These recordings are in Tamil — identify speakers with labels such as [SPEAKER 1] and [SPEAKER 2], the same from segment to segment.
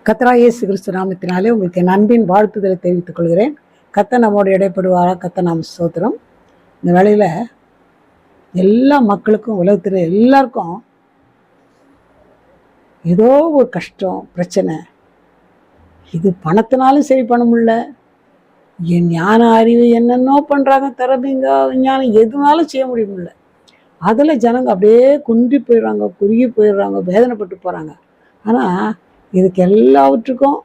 [SPEAKER 1] கர்த்தராகிய இயேசு கிறிஸ்து நாமத்தினாலே உங்களுக்கு என் அன்பின் வாழ்த்துதலை தெரிவித்துக் கொள்கிறேன். கர்த்தர் நம்மோடு இடைப்படுவாரா? கர்த்தர் நாம ஸ்தோத்திரம். இந்த வேளையில் எல்லா மக்களுக்கும், உலகத்தில் எல்லாருக்கும் ஏதோ ஒரு கஷ்டம், பிரச்சனை. இது பணத்தினாலும் சரி பண்ண முடியல, என் ஞான அறிவு என்னென்னோ பண்ணுறாங்க, திறமைங்க விஞ்ஞானம் எதுனாலும் செய்ய முடியல. அதில் ஜனங்க அப்படியே குன்றி போயிடுறாங்க, குறுகி போயிடுறாங்க, வேதனைப்பட்டு போகிறாங்க. ஆனால் இதுக்கு எல்லாவற்றுக்கும்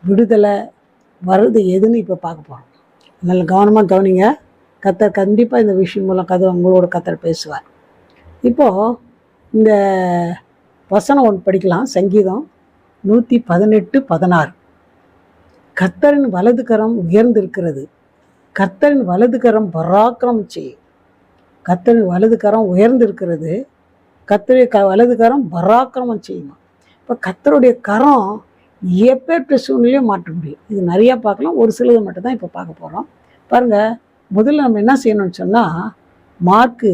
[SPEAKER 1] விடுதலை வர்றது எதுன்னு இப்போ பார்க்க போகிறோம். நல்ல கவனமாக கவனிங்க. கர்த்தர் கண்டிப்பாக இந்த விஷயம் மூலம் உங்களோட கர்த்தர் பேசுவார். இப்போது இந்த வசனம் ஒன்று படிக்கலாம். சங்கீதம் 118:16. கர்த்தரின் வலது கரம் உயர்ந்திருக்கிறது, கர்த்தரின் வலது கரம் பராக்கிரமம் செய்யும். கர்த்தரின் வலது கரம் உயர்ந்திருக்கிறது, கர்த்தருடைய வலது கரம் பராக்கிரமம் செய்யுமா. இப்போ கர்த்தருடைய கரம் எப்பேற்ற சூழ்நிலையும் மாற்ற முடியும். இது நிறையா பார்க்கலாம், ஒரு சிலது மட்டும் தான் இப்போ பார்க்க போகிறோம். பாருங்கள், முதல்ல நம்ம என்ன செய்யணும்னு சொன்னால், மார்க்கு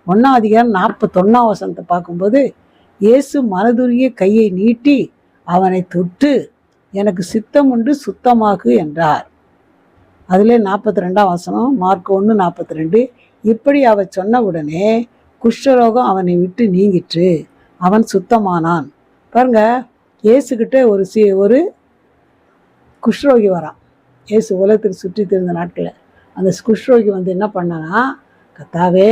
[SPEAKER 1] 1:41 பார்க்கும்போது, இயேசு மனதுருகிய கையை நீட்டி அவனை தொட்டு எனக்கு சித்தம் உண்டு சுத்தமாகு என்றார். அதில் 42 மார்க் 1:42, இப்படி அவர் சொன்ன உடனே குஷ்டரோகம் அவனை விட்டு நீங்கிற்று, அவன் சுத்தமானான். பாருங்க, இயேசுக்கிட்ட ஒரு குஷ்ரோகி வரான். இயேசு உலகத்துக்கு சுற்றி தெரிந்த நாட்களில் அந்த குஷ்ரோகி என்ன பண்ணான்னா, கர்த்தாவே,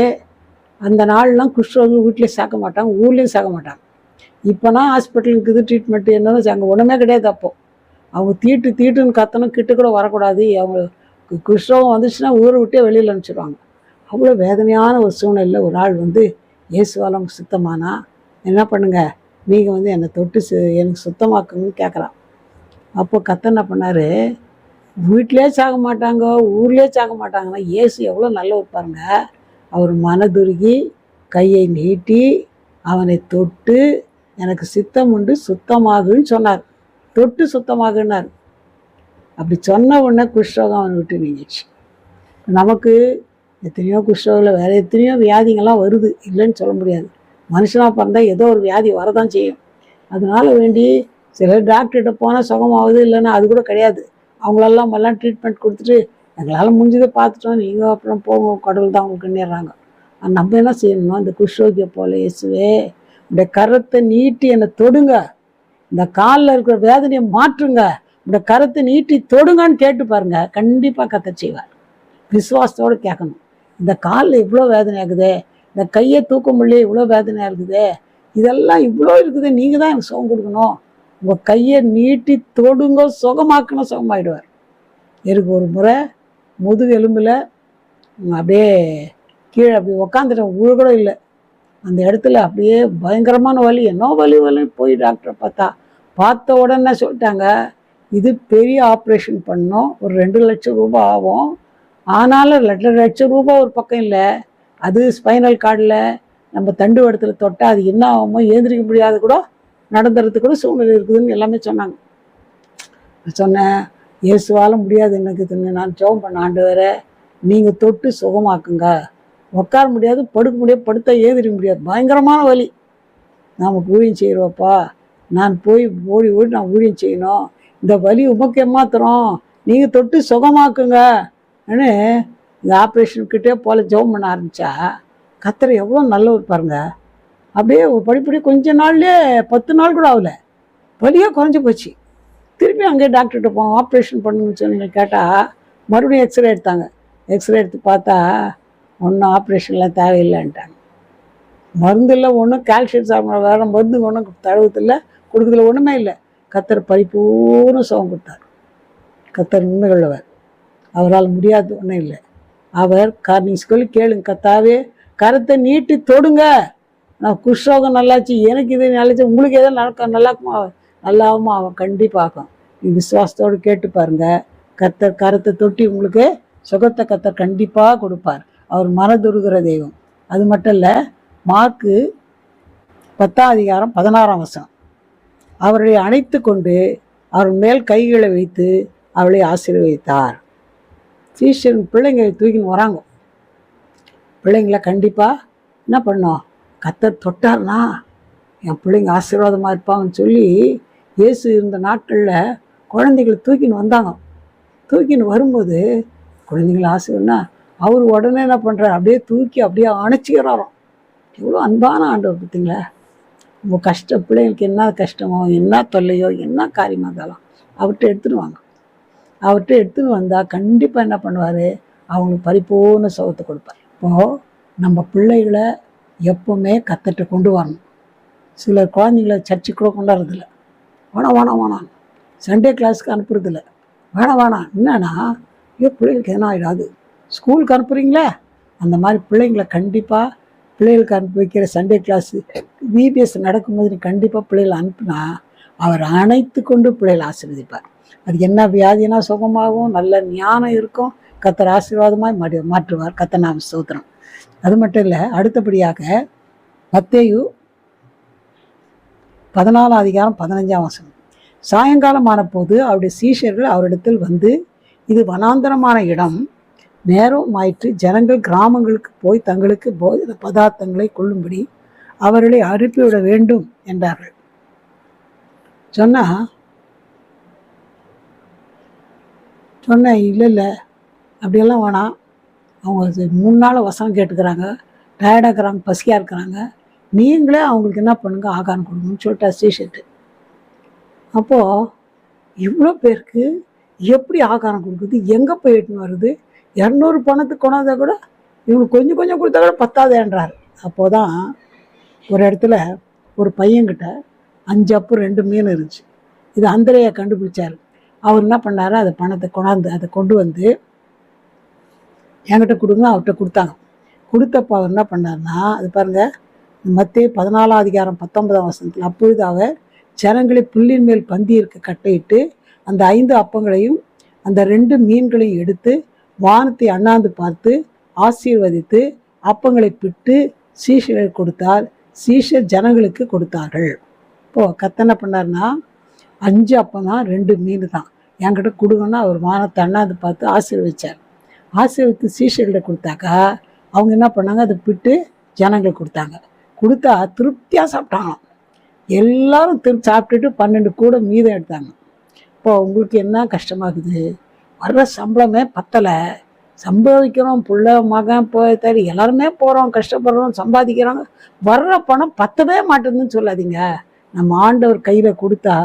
[SPEAKER 1] அந்த நாள்லாம் குஷ்ரோகி வீட்டிலே சேர்க்க மாட்டாங்க, ஊர்லேயும் சேர்க்க மாட்டாங்க. இப்போனா ஹாஸ்பிட்டல் இருக்குது, ட்ரீட்மெண்ட்டு என்னன்னு அங்கே ஒன்றுமே கிடையாது. அப்போது அவங்க தீட்டுன்னு கத்தணும், கிட்ட கூட வரக்கூடாது. அவங்க குஷ்ரோகம் வந்துச்சுன்னா ஊரை விட்டே வெளியில் அனுப்பிச்சிடுவாங்க. அவ்வளோ வேதனையான ஒரு சூழ்நிலையில் ஒரு ஆள் இயேசுவால் அவங்க சுத்தமானா, என்ன பண்ணுங்க, நீங்கள் என்னை தொட்டு எனக்கு சுத்தமாக்குங்கன்னு கேட்குறான். அப்போ கர்த்தர் என்ன பண்ணார், வீட்டிலே சாக மாட்டாங்க, ஊர்லேயே சாக மாட்டாங்கன்னா இயேசு எவ்வளோ நல்லவர் பாருங்க. அவர் மனதுருகி கையை நீட்டி அவனை தொட்டு எனக்கு சித்தம் உண்டு சுத்தமாகுன்னு சொன்னார். தொட்டு சுத்தமாகுன்னார். அப்படி சொன்ன உடனே குஷ்ரோகம் அவனை விட்டு நீங்கிடுச்சு. நமக்கு எத்தனையோ குஷ்ரோகில் வேறு எத்தனையோ வியாதிங்கள்லாம் வருது, இல்லைன்னு சொல்ல முடியாது. மனுஷனாக பிறந்தால் ஏதோ ஒரு வியாதி வரதான் செய்யும். அதனால வேண்டி சிலர் டாக்டர்கிட்ட போனால் சுகமாகுது, இல்லைன்னா அது கூட கிடையாது. அவங்களெல்லாம் ட்ரீட்மெண்ட் கொடுத்துட்டு எங்களால் முடிஞ்சதை பார்த்துட்டோம், நீங்கள் அப்புறம் போங்க, கடவுள் தான் உங்களுக்கு நேர்றாங்க. நம்ம என்ன செய்யணும், இந்த குஷ்ரோகியை போல, இயேசுவே இந்த கரத்தை நீட்டி என்னை தொடுங்க, இந்த காலில் இருக்கிற வேதனையை மாற்றுங்க, இந்த கரத்தை நீட்டி தொடுங்கன்னு கேட்டு பாருங்க, கண்டிப்பாக கர்த்தர் செய்வார். விசுவாசத்தோடு கேட்கணும். இந்த காலில் இவ்வளோ வேதனை ஆகுது, இந்த கையை தூக்க முடியல, இவ்வளோ வேதனையாக இருக்குது, இதெல்லாம் இவ்வளோ இருக்குது, நீங்கள் தான் எனக்கு சுகம் கொடுக்கணும், உங்கள் கையை நீட்டி தொடுங்க, சுகமாக்கணும், சுகமாயிடுவார். எனக்கு ஒரு முறை முதுகு எலும்பில் அப்படியே கீழே அப்படி உக்காந்துட்டேன், கூட இல்லை. அந்த இடத்துல அப்படியே பயங்கரமான வலி, என்ன வலின்னு போய் டாக்டரை பார்த்த உடனே சொல்லிட்டாங்க, இது பெரிய ஆப்ரேஷன் பண்ணோம், ஒரு 2 லட்சம் ரூபாய் ஆகும். ஆனாலும் 2 லட்சம் ரூபாய் ஒரு பக்கம் இல்லை, அது ஸ்பைனல் கார்டில் நம்ம தண்டு வடத்தில் தொட்டால் அது என்ன ஆகுமோ, ஏந்திரிக்க முடியாது கூட, நடந்துறதுக்கு கூட சூழ்நிலை இருக்குதுன்னு எல்லாமே சொன்னாங்க. சொன்னேன், இயேசுவால் முடியாது எனக்கு, நான் ஜெபம் பண்ண, ஆண்டவரே நீங்கள் தொட்டு சுகமாக்குங்க. உட்கார முடியாது, படுக்க முடியாது, படுத்தா ஏந்திரிக்க முடியாது, பயங்கரமான வலி. நாம் ஊழியம் செய்கிறோப்பா, நான் போய் ஓடி நான் ஊழியம் செய்யணும், இந்த வலி உமக்கு ஏமாத்துறோம், நீங்கள் தொட்டு சுகமாக்குங்க. இந்த ஆப்ரேஷன்கிட்டே போல ஜெபம் பண்ண ஆரம்பித்தா, கர்த்தர் எவ்வளோ நல்லவர் பாருங்க. அப்படியே படிப்படியே கொஞ்ச நாள்லேயே 10 நாள் கூட ஆகலை, வலியாக குறைஞ்சி போச்சு. திருப்பி அங்கேயே டாக்டர்கிட்ட போவோம், ஆப்ரேஷன் பண்ணணும்னு சொல்லி கேட்டால் மறுபடியும் எக்ஸ்ரே எடுத்தாங்க. எக்ஸ்ரே எடுத்து பார்த்தா ஒன்றும் ஆப்ரேஷன்லாம் தேவையில்லைன்ட்டாங்க. மருந்து இல்லை, ஒன்றும் கால்சியம் சாப்பிட வேறு மருந்து ஒன்றும் தழுவத்தில் கொடுக்குறதுல ஒன்றுமே இல்லை. கர்த்தர் பரிபூர்ண சுகம் கொடுத்தார். கர்த்தர் உண்மையுள்ளவர், அவரால் முடியாது ஒன்றும் இல்லை. அவர் நீங்கள் சொல்லி கேளுங்க, கர்த்தாவே கரத்தை நீட்டி தொடுங்க, நான் குஷ்ரோகம் நல்லாச்சு, எனக்கு இது நல்லாச்சு, உங்களுக்கு எதோ நல்லாக்குமா, நல்லாகுமா, அவன் கண்டிப்பாகும். நீங்கள் விசுவாசத்தோடு கேட்டு பாருங்க, கர்த்தர் கரத்தை தொட்டி உங்களுக்கு சுகத்தை கர்த்தர் கண்டிப்பாக கொடுப்பார். அவர் மனதுருகிற தெய்வம். அது மட்டும் இல்லை, மார்க்கு 10:16 அவர்களை அணைத்து கொண்டு அவர் மேல் கைகளை வைத்து அவளை ஆசீர்வதித்தார். சீஷன் பிள்ளைங்க தூக்கின்னு வராங்க. பிள்ளைங்கள கண்டிப்பாக என்ன பண்ணோம், கர்த்தர் தொட்டார்னா என் பிள்ளைங்க ஆசீர்வாதமாக இருப்பாங்கன்னு சொல்லி இயேசு இருந்த நாட்களில் குழந்தைகளை தூக்கின்னு வந்தாங்க. தூக்கின்னு வரும்போது குழந்தைங்களை ஆசைன்னா அவர் உடனே என்ன பண்ணுறாரு, அப்படியே தூக்கி அப்படியே அணைச்சிக்கிறாராம். எவ்வளோ அன்பான ஆண்டவர் பார்த்தீங்களா. உங்கள் பிள்ளைங்களுக்கு என்ன கஷ்டமோ, என்ன தொல்லையோ, என்ன காரியமாக இருந்தாலும் அவர்கிட்ட எடுத்துன்னு வாங்க. அவர்கிட்ட எடுத்துன்னு வந்தால் கண்டிப்பாக என்ன பண்ணுவார், அவங்களுக்கு பரிபூர்ண சுகத்தை கொடுப்பார். இப்போது நம்ம பிள்ளைகளை எப்போவுமே கத்தட்ட கொண்டு வரணும். சில குழந்தைங்கள சர்ச்சுக்கு கூட கொண்டாடுறதில்ல. வேணாம் சண்டே கிளாஸுக்கு அனுப்புறதில்ல. வேணாம் என்னன்னா பிள்ளைகளுக்கு என்ன ஆகிடாது. ஸ்கூலுக்கு அனுப்புகிறீங்களே அந்த மாதிரி பிள்ளைங்களை கண்டிப்பாக பிள்ளைகளுக்கு அனுப்பி வைக்கிற சண்டே கிளாஸு விபிஎஸ் நடக்கும்போது நீ கண்டிப்பாக பிள்ளைகளை அனுப்புனா அவர் அணைத்து கொண்டு பிள்ளைகளை ஆசீர்வதிப்பார். அது என்ன வியாதினா சுகமாகவும் நல்ல ஞானம் இருக்கும். கத்தர் ஆசீர்வாதமாக மாற்றுவார். கத்தர் நாம ஸ்தோத்திரம். அது மட்டும் இல்லை, அடுத்தபடியாக மத்தேயு 14:15 சாயங்காலம் ஆனபோது அவருடைய சீஷர்கள் அவரிடத்தில் வந்து, இது வனாந்தரமான இடம், நேரம் ஆயிற்று, ஜனங்கள் கிராமங்களுக்கு போய் தங்களுக்கு போஜன பதார்த்தங்களை கொள்ளும்படி அவர்களை அனுப்பிவிட வேண்டும் என்றார்கள். சொன்ன இல்லை அப்படியெல்லாம் வேணாம். அவங்க 3 நாள் வசனம் கேட்டுக்கிறாங்க, டயர்டாக இருக்கிறாங்க, பசியாக இருக்கிறாங்க, நீங்களே அவங்களுக்கு என்ன பண்ணுங்க, ஆகாரம் கொடுங்கன்னு சொல்லிட்டா சீஷர்ட்டு. அப்போது இவ்வளோ பேருக்கு எப்படி ஆகாரம் கொடுக்குது, எங்கே போய் எட்டுன்னு வருது? 200 பணத்துக்கு கொண்டாந்தா கூட இவங்களுக்கு கொஞ்சம் கொஞ்சம் கொடுத்தா கூட பத்தாதேன்றார். அப்போது தான் ஒரு இடத்துல ஒரு பையன்கிட்ட 5 அப்பம் 2 மீன் இருந்துச்சு. இது அந்திரையை கண்டுபிடிச்சார். அவர் என்ன பண்ணார், அதை பணத்தை கொண்டாந்து அதை கொண்டு வந்து என்கிட்ட கொடுங்க, அவர்கிட்ட கொடுத்தாங்க. கொடுத்தப்போ அவர் என்ன பண்ணார்னா, அது பாருங்கள், மத்தேயு 14:19 அப்பொழுது அவர் ஜனங்களை புல்லின் மேல் பந்தி இருக்க கட்டையிட்டு அந்த 5 அப்பங்களையும் அந்த 2 மீன்களையும் எடுத்து வானத்தை அண்ணாந்து பார்த்து ஆசீர்வதித்து அப்பங்களை பிட்டு சீஷர்களுக்கு கொடுத்தார். சீஷர் ஜனங்களுக்கு கொடுத்தார்கள். இப்போது கத்தனை பண்ணார்னா 5 அப்பம் தான், 2 மீன் தான், என்கிட்ட கொடுங்கன்னா அவர் வானத்தை அண்ணாந்து பார்த்து ஆசீர்வதிச்சார். ஆசீர்வதித்து சீஷர்கிட்ட கொடுத்தாக்கா அவங்க என்ன பண்ணாங்க, அதை பிட்டு ஜனங்களுக்கு கொடுத்தாங்க. கொடுத்தா திருப்தியாக சாப்பிட்டாங்க. எல்லாரும் சாப்பிட்டுட்டு 12 கூட மீதம் எடுத்தாங்க. இப்போ உங்களுக்கு என்ன கஷ்டமாகுது, வர்ற சம்பளமே பத்தலை, சம்பாதிக்கிறோம், புள்ள மகன் போய் தரி எல்லாருமே போகிறோம், கஷ்டப்படுறோம், சம்பாதிக்கிறாங்க, வர்ற பணம் பத்தவே மாட்டேங்குதுன்னு சொல்லாதீங்க. நம்ம ஆண்டவர் கையில் கொடுத்தா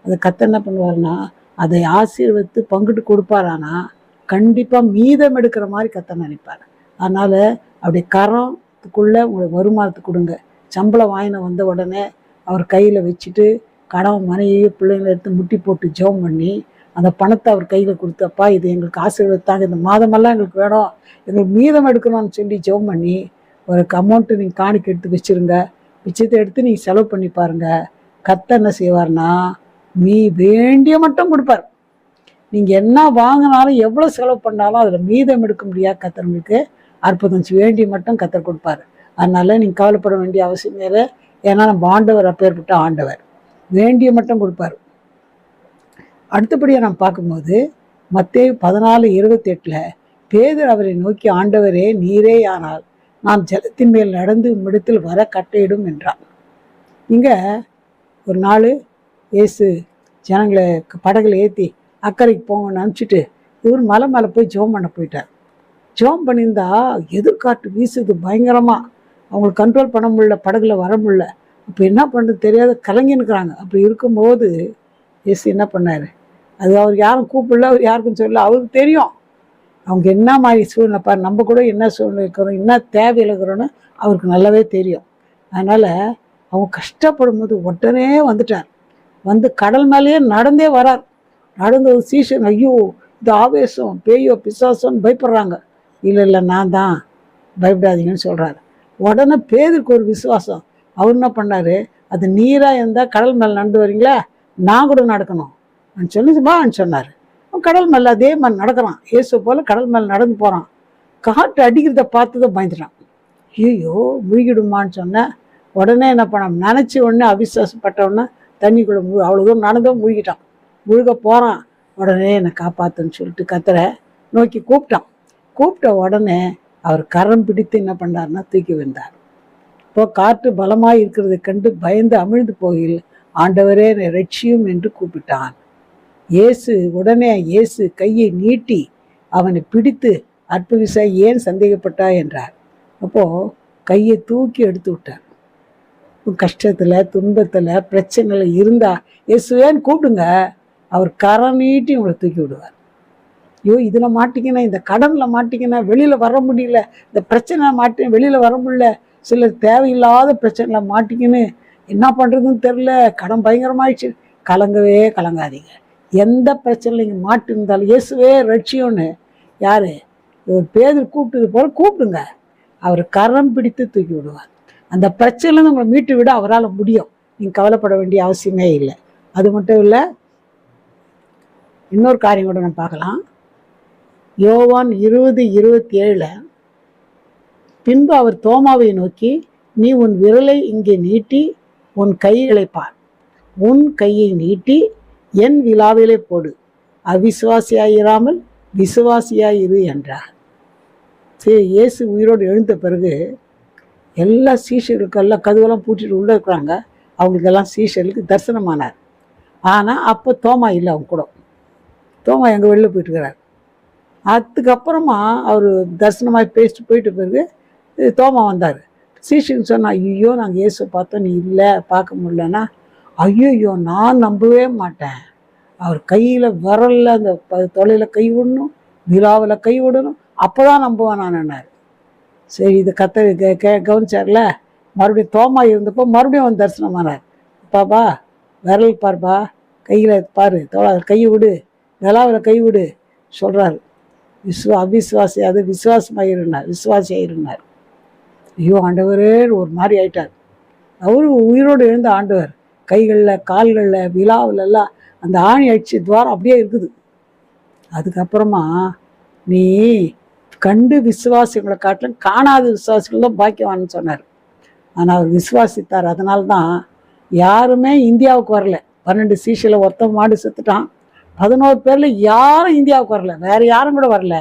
[SPEAKER 1] அதை கத்த என்ன பண்ணுவார்னா அதை ஆசீர்வதித்து பங்கிட்டு கொடுப்பாரானா கண்டிப்பாக மீதம் எடுக்கிற மாதிரி கத்த நினைப்பார். அதனால் அப்படி கரத்துக்குள்ளே உங்களுக்கு வருமானத்துக்கு கொடுங்க. சம்பளம் வாங்கின வந்த உடனே அவர் கையில் வச்சுட்டு கணவன் மனைவி பிள்ளைங்களை எடுத்து முட்டி போட்டு ஜெபம் பண்ணி அந்த பணத்தை அவர் கையில் கொடுத்தப்பா இது எங்களுக்கு ஆசீர்வதித்தாங்க, இந்த மாதமெல்லாம் எங்களுக்கு வேணும், எங்களுக்கு மீதம் எடுக்கணும்னு சொல்லி ஜெபம் பண்ணி ஒரு அமௌண்ட்டு நீங்கள் காணிக்க எடுத்து வச்சுருங்க. மிச்சத்தை எடுத்து நீங்கள் செலவு பண்ணி பாருங்கள். கத்த என்ன செய்வார்னா வேண்டிய மட்டும் கொடுப்பார். நீங்கள் என்ன வாங்கினாலும் எவ்வளோ செலவு பண்ணாலும் அதில் மீதம் எடுக்க முடியாது. கத்தர்களுக்கு அற்புதம் வேண்டிய மட்டும் கத்தர் கொடுப்பார். அதனால் நீங்கள் கவலைப்பட வேண்டிய அவசியம் இல்லை. ஏன்னா நம்ம ஆண்டவர் அப்பேற்பட்ட ஆண்டவர், வேண்டிய மட்டும் கொடுப்பார். அடுத்தபடியாக நம்ம பார்க்கும்போது மத்தேயு 14:28 பேதுரு அவரை நோக்கி, ஆண்டவரே நீரே ஆனால் நான் ஜலத்தின் மேல் நடந்து உம்மிடத்தில் வர கட்டையிடும் என்றார். இங்கே ஒரு நாள் இயேசு ஜனங்களை படகுல ஏற்றி அக்கறைக்கு போங்கன்னு அனுப்பிச்சிட்டு இவர் மலை மேலே போய் ஜெபம் பண்ண போயிட்டார். ஜெபம் பண்ணியிருந்தா எதிர்காற்று வீசுது பயங்கரமாக, அவங்களுக்கு கண்ட்ரோல் பண்ண முடியல, படகுல வர முடியல. அப்போ என்ன பண்ணுறது தெரியாத கலங்கினுக்கிறாங்க. அப்படி இருக்கும்போது இயேசு என்ன பண்ணார், அது அவர் யாரும் கூப்பிடல, அவர் யாருக்கும் சொல்லல, அவருக்கு தெரியும் அவங்க என்ன மாதிரி சூழ்நிலை பாரு, நம்ம கூட என்ன சூழ்நிலை இருக்கிறோம், என்ன தேவையில் இருக்கிறோன்னு அவருக்கு நல்லாவே தெரியும். அதனால் அவங்க கஷ்டப்படும் போது உடனே வந்துட்டார். வந்து கடல் மேலேயே நடந்தே வரார். நடந்து ஒரு சீசன், ஐயோ இது ஆவேசம், பேயோ பிசாசோன்னு பயப்படுறாங்க. இல்லை நான் தான், பயப்படாதீங்கன்னு சொல்கிறாரு. உடனே பேதுருக்கு ஒரு விசுவாசம். அவர் என்ன பண்ணார், அது நீராக இருந்தால் கடல் மேலே நடந்து வரீங்களா, நான் கூட நடக்கணும் சொல்லிச்சுப்பான்னு சொன்னார். கடல் மேலே அதே மாதிரி நடக்கிறான். இயேசு போல் கடல் மேலே நடந்து போகிறான். காற்று அடிக்கிறத பார்த்து தான் பயந்துட்டான். ஐயோ முழுகிடுமான்னு சொன்னேன். உடனே என்ன பண்ண நினச்சி உடனே அவிசுவாசப்பட்டவுடனே தண்ணிக்குள்ளே அவ்வளோ தூரம் நடந்தும் முழுகிட்டான். முழுக போகிறான். உடனே என்னை காப்பாற்றுன்னு சொல்லிட்டு கத்தரை நோக்கி கூப்பிட்ட உடனே அவர் கரம் பிடித்து என்ன பண்ணார்னா தூக்கி வந்தார். இப்போ காற்று பலமாக இருக்கிறதை கண்டு பயந்து அமிழ்ந்து போகையில் ஆண்டவரே என்னை ரட்சியும் என்று கூப்பிட்டான். உடனே இயேசு கையை நீட்டி அவனை பிடித்து, அற்புதவிசாரி ஏன் சந்தேகப்பட்டா என்றார். அப்போது கையை தூக்கி எடுத்து விட்டார். கஷ்டத்தில், துன்பத்தில், பிரச்சனையில் இருந்தால் இயேசுவேன்னு கூப்பிடுங்க, அவர் கரம் நீட்டி உங்களை தூக்கி விடுவார். ஐயோ இதில் மாட்டிக்கினா, இந்த கடனில் மாட்டிக்கினா வெளியில் வர முடியல, இந்த பிரச்சனை மாட்டி வெளியில் வர முடியல, சிலர் தேவையில்லாத பிரச்சனையில் மாட்டிக்கின்னு என்ன பண்ணுறதுன்னு தெரில, கடன் பயங்கரமாயிடுச்சு. கலங்கவே கலங்காதீங்க. எந்த பிரச்சனையில் நீங்கள் மாட்டிருந்தாலும் இயேசுவே ரட்சியோன்னு யார் ஒரு பேதர் கூப்பிட்டது போல கூப்பிடுங்க, அவர் கரம் பிடித்து தூக்கி விடுவார். அந்த பிரச்சனையிலேருந்து உங்களை மீட்டு விட அவரால் முடியும். நீங்கள் கவலைப்பட வேண்டிய அவசியமே இல்லை. அது மட்டும் இல்லை, இன்னொரு காரியம் கூட நம்ம பார்க்கலாம். யோவான் 20:27 பின்பு அவர் தோமாவை நோக்கி, நீ உன் விரலை இங்கே நீட்டி உன் கைகளை பார், உன் கையை நீட்டி என் விழாவிலே போடு, அவிசுவாசியாயிராமல் விசுவாசியாயிரு என்றார். சரி, இயேசு உயிரோடு எழுந்த பிறகு எல்லா சீஷர்களுக்கெல்லாம் கதவெல்லாம் பூட்டிட்டு உள்ளே இருக்கிறாங்க. அவங்களுக்கெல்லாம் சீஷர்களுக்கு தரிசனமானார். ஆனால் அப்போ தோமா இல்லை, அவங்க கூட தோமா எங்கள் வெளில போயிட்டுருக்கிறார். அதுக்கப்புறமா அவர் தரிசனமாக பேசிட்டு போயிட்ட பிறகு தோமா வந்தார். சீஷனுக்கு சொன்னால், ஐயோ நாங்கள் இயேசு பார்த்தோம், நீ இல்லை பார்க்க முடியலன்னா, ஐயோ நான் நம்பவே மாட்டேன், அவர் கையில் விரலில் அந்த தொலையில் கை விடணும், விழாவில் கை விடணும், அப்போ தான் நம்புவேன் நான். சரி, இது கவனிச்சார்ல. மறுபடியும் தோமா இருந்தப்போ மறுபடியும் வந்து தரிசனமானார். பாப்பா விரல் பார்ப்பா, கையில் பாரு, கையை விடு, விழாவில் கை விடு சொல்கிறார். அவிசுவாசி அது விசுவாசியாயிருந்தார். ஐயோ ஆண்டவரே ஒரு மாதிரி ஆயிட்டார். அவரு உயிரோடு எழுந்த ஆண்டவர் கைகளில், கால்களில், விழாவிலெல்லாம் அந்த ஆணி அடிச்சு துவாரம் அப்படியே இருக்குது. அதுக்கப்புறமா நீ கண்டு விசுவாசிகளை காட்டிலும் காணாத விசுவாசிகள் தான் பாக்கியவான்னு சொன்னார். ஆனால் அவர் விசுவாசித்தார். அதனால்தான் யாருமே இந்தியாவுக்கு வரல. 12 சீஷில் ஒருத்தன் மாடு செத்துட்டான். 11 பேரில் யாரும் இந்தியாவுக்கு வரல, வேறு யாரும் கூட வரல.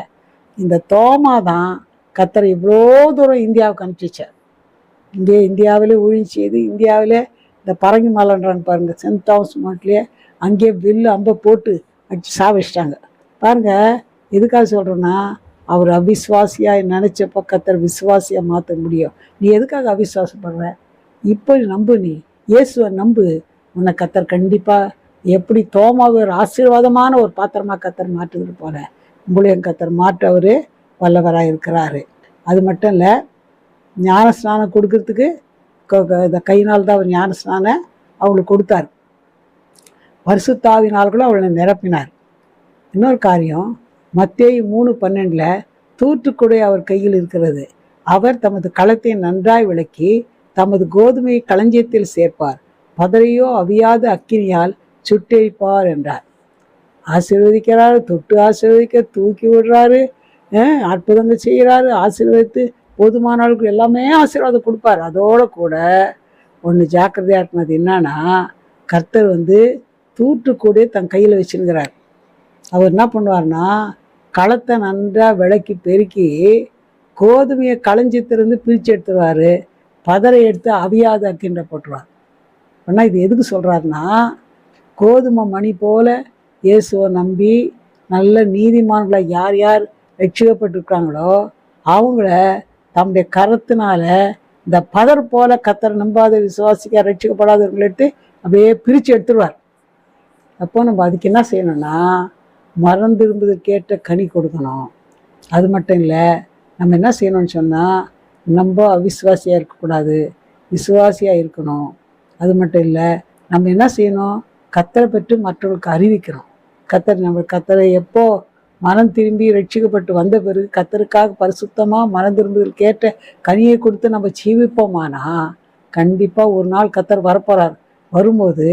[SPEAKER 1] இந்த தோமா தான் கர்த்தர் இவ்வளோ தூரம் இந்தியாவுக்கு அனுப்பிச்சார். இந்தியாவிலே ஊழியம் செய்து, இந்தியாவிலே இந்த பரங்கி மலைன்றான்னு பாருங்கள், சென்ட் தாமஸ் மவுண்ட்லேயே அங்கேயே வில்லு அம்பை போட்டு அடித்து சாவிச்சிட்டாங்க பாருங்கள். எதுக்காக சொல்கிறேன்னா, அவர் அவிசுவாசியாக நினச்சப்போ கர்த்தர் விசுவாசியாக மாற்ற முடியும். நீ எதுக்காக அவிசுவாசப்படுற? இப்போ நம்பு, நீ இயேசுவை நம்பு, உன்னை கர்த்தர் கண்டிப்பாக எப்படி தோமாவை ஒரு ஆசீர்வாதமான ஒரு பாத்திரமாக கர்த்தர் மாற்றுறது போல உங்களையும் கர்த்தர் மாற்ற அவர் வல்லவராக இருக்கிறாரு. அது மட்டும் இல்லை, ஞானஸ்நானம் கொடுக்கறதுக்கு இந்த கையினால் தான் அவர் ஞானஸ்நானம் அவங்களுக்கு கொடுத்தார். பரிசுத்தாவினால் கூட அவளை நிரப்பினார். இன்னொரு காரியம், மத்தேயு 3:12 தூற்றுக்குடை அவர் கையில் இருக்கிறது, அவர் தமது களத்தை நன்றாய் விளக்கி தமது கோதுமையை களஞ்சியத்தில் சேர்ப்பார், பதறையோ அவியாத அக்கினியால் சுட்டெரிப்பார் என்றார். ஆசீர்வதிக்கிறாரு, தொட்டு ஆசீர்வதிக்க, தூக்கி விடுறாரு, அற்புதங்கள் செய்கிறாரு, ஆசீர்வதித்து போதுமான ஆளுக்கு எல்லாமே ஆசீர்வாதம் கொடுப்பார். அதோடு கூட ஒன்று ஜாக்கிரதையாக இருக்கிறது என்னன்னா, கர்த்தர் தூற்றுக்கூடே தன் கையில் வச்சுருக்கிறார். அவர் என்ன பண்ணுவார்னா, களத்தை நன்றாக விளக்கி பெருக்கி கோதுமையை களஞ்சியத்திலிருந்து பிரித்து எடுத்துருவார், பதரை எடுத்து அவியாத அக்கின்ற போட்டுருவார். ஆனால் இது எதுக்கு சொல்கிறாருன்னா, கோதுமை மணி போல இயேசுவை நம்பி நல்ல நீதிமான்களை யார் யார் ரட்சிக்கப்பட்டிருக்காங்களோ அவங்கள தம்முடைய கரத்தினால இந்த பதர் போல கர்த்தரை நம்பாத விசுவாசிக்க ரட்சிக்கப்படாதவங்களை எடுத்து அப்படியே பிரித்து எடுத்துருவார். அப்போ நம்ம அதுக்கு என்ன செய்யணும்னா, மரம் திரும்புது கேட்ட கனி கொடுக்கணும். அது மட்டும் இல்லை, நம்ம என்ன செய்யணும்னு சொன்னால், நம்ம அவிசுவாசியாக இருக்கக்கூடாது, விசுவாசியாக இருக்கணும். அது மட்டும் இல்லை, நம்ம என்ன செய்யணும், கர்த்தரை பற்றி மற்றவர்களுக்கு அறிவிக்கணும். கர்த்தரை எப்போ மனம் திரும்பி ரட்சிக்கப்பட்டு வந்த பிறகு கர்த்தருக்காக பரிசுத்தமாக மனம் திரும்புதல் கேட்ட கனியை கொடுத்து நம்ம ஜீவிப்போமானா கண்டிப்பாக ஒரு நாள் கர்த்தர் வரப்போகிறார். வரும்போது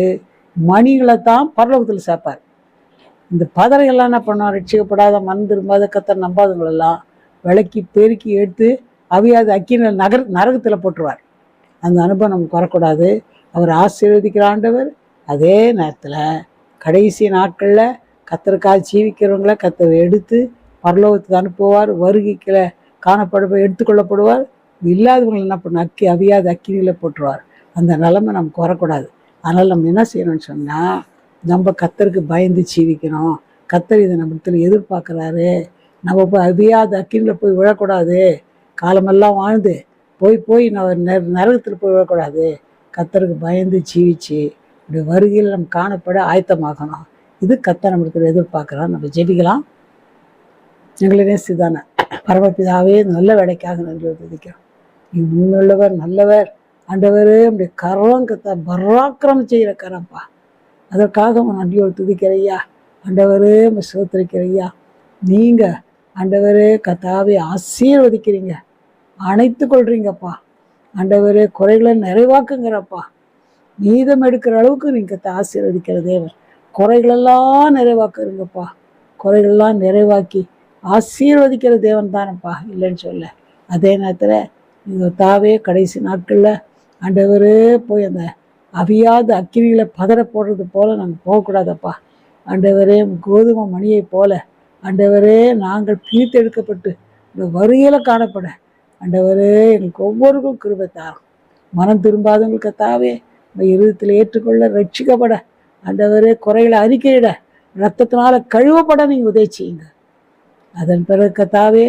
[SPEAKER 1] மணிகளை தான் பரலோகத்தில் சேர்ப்பார். இந்த பதறைகள்லாம் என்ன பண்ணோம், ரட்சிக்கப்படாத மனம் திரும்பாத கர்த்தர் நம்பாதவங்களெல்லாம் விளக்கி பெருக்கி எடுத்து அவியாத அக்கினியில் நரகத்தில் போட்டுருவார். அந்த அனுபவம் நமக்கு வரக்கூடாது. அவர் ஆசீர்வதிக்கிற ஆண்டவர். அதே நேரத்தில் கடைசி நாட்களில் கர்த்தருக்காக ஜீவிக்கிறவங்கள கர்த்தர் எடுத்து பரலோகத்துக்கு அனுப்புவார். வருகைக்கில் எடுத்துக்கொள்ளப்படுவார். இல்லாதவங்களை என்ன பண்ண அவியாத அக்கினியில் போட்டுருவார். அந்த நிலைமை நமக்கு வரக்கூடாது. அதனால் நம்ம என்ன செய்யணும்னு சொன்னால், நம்ம கர்த்தருக்கு பயந்து ஜீவிக்கணும். கர்த்தர் இதை நம்மளத்தில் எதிர்பார்க்குறாரு. நம்ம போய் அவியாத அக்கினியில் போய் விழக்கூடாது. காலமெல்லாம் வாழ்ந்து போய் நரகத்தில் போய் விழக்கூடாது. கர்த்தருக்கு பயந்து ஜீவிச்சு இப்படி வருகையில் நம்ம காணப்பட ஆயத்தமாகணும். இது கர்த்தர் நம்மளத்தில் எதிர்பார்க்குறான். நம்ம ஜெபிக்கலாம். எங்களை நேசிதான பரமபிதாவே, நல்ல வேலைக்காக நன்றி துதிக்கிறோம். நீ முன்னுள்ளவர், நல்லவர் ஆண்டவரே. நம்முடைய கரம் கத்த பராக்கிரமம் செய்கிற கரம்ப்பா. அதற்காக நன்றியோடு துதிக்கிறையா ஆண்டவரே. நம்ம சோத்திரிக்கிறையா. நீங்கள் ஆண்டவரே கத்தாவே ஆசீர்வதிக்கிறீங்க, அணைத்து கொள்றீங்கப்பா. ஆண்டவரே குறைகளை நிறைவாக்குங்கிறப்பா. மீதம் எடுக்கிற அளவுக்கு நீங்கள் ஆசீர்வதிக்கிற தேவன். குறைகளெல்லாம் நிறைவாக்குறீங்கப்பா. குறைகளெல்லாம் நிறைவாக்கி ஆசீர்வதிக்கிற தேவன் தானப்பா, இல்லைன்னு சொல்ல. அதே நேரத்தில் நீங்கள் தாவே கடைசி நாட்களில் ஆண்டவரே போய் அந்த அவியாத அக்கினிகளை பதற போடுறது போல் நாங்கள் போகக்கூடாதப்பா. ஆண்டவரே கோதுமை மணியை போல ஆண்டவரே நாங்கள் பிரித்தெடுக்கப்பட்டு இந்த வருகையில் காணப்பட ஆண்டவரே எங்களுக்கு ஒவ்வொருக்கும் கிருபை தாரும். மனம் திரும்பாதவங்களுக்கு தாவே இருதயத்தில் ஏற்றுக்கொள்ள ரட்சிக்கப்பட ஆண்டவரே குறைகளை அறிக்கையிட ரத்தத்தினால கழுவப்பட நீங்கள் உதவி செய்யுங்க. அதன் பிறகு கத்தாவே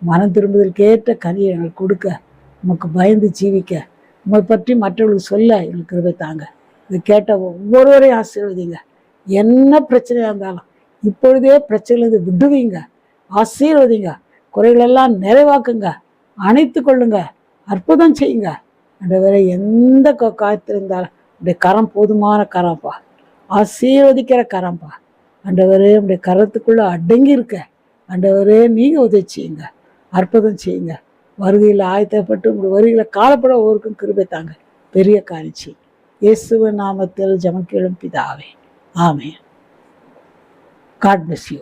[SPEAKER 1] மனம் திரும்புதலுக்கு ஏற்ற கனியை எங்களுக்கு கொடுக்க, நமக்கு பயந்து ஜீவிக்க, உங்களை பற்றி மற்றவர்களுக்கு சொல்ல எங்களுக்கு கிருபை தாங்க. இதை கேட்ட ஒவ்வொருவரையும் ஆசீர்வதிங்க. என்ன பிரச்சனையாக இருந்தாலும் இப்பொழுதே பிரச்சனையிலிருந்து விடுவீங்க, ஆசீர்வதிங்க, குறைகளெல்லாம் நிறைவாக்குங்க, அணைத்து கொள்ளுங்க, அற்புதம் செய்யுங்க. ஆண்டவரே எந்த காயத்தில் இருந்தாலும் உடைய கரம் போதுமான கரம்ப்பா, ஆசீர்வதிக்கிற கரம்ப்பா. ஆண்டவரே உடைய கரத்துக்குள்ளே அடங்கி இருக்க ஆண்டவரே நீங்கள் உதவி செய்யுங்க, அற்புதம் செய்யுங்க. வருகையில் ஆயத்தப்பட்டு உங்களுடைய வருகையில் காலப்பட ஒவ்வொருக்கும் கிருபை தாங்க, பெரிய காணிச்சி. இயேசுவின் நாமத்தில் ஜெபம் கேளும் பிதாவே, ஆமென். God bless you.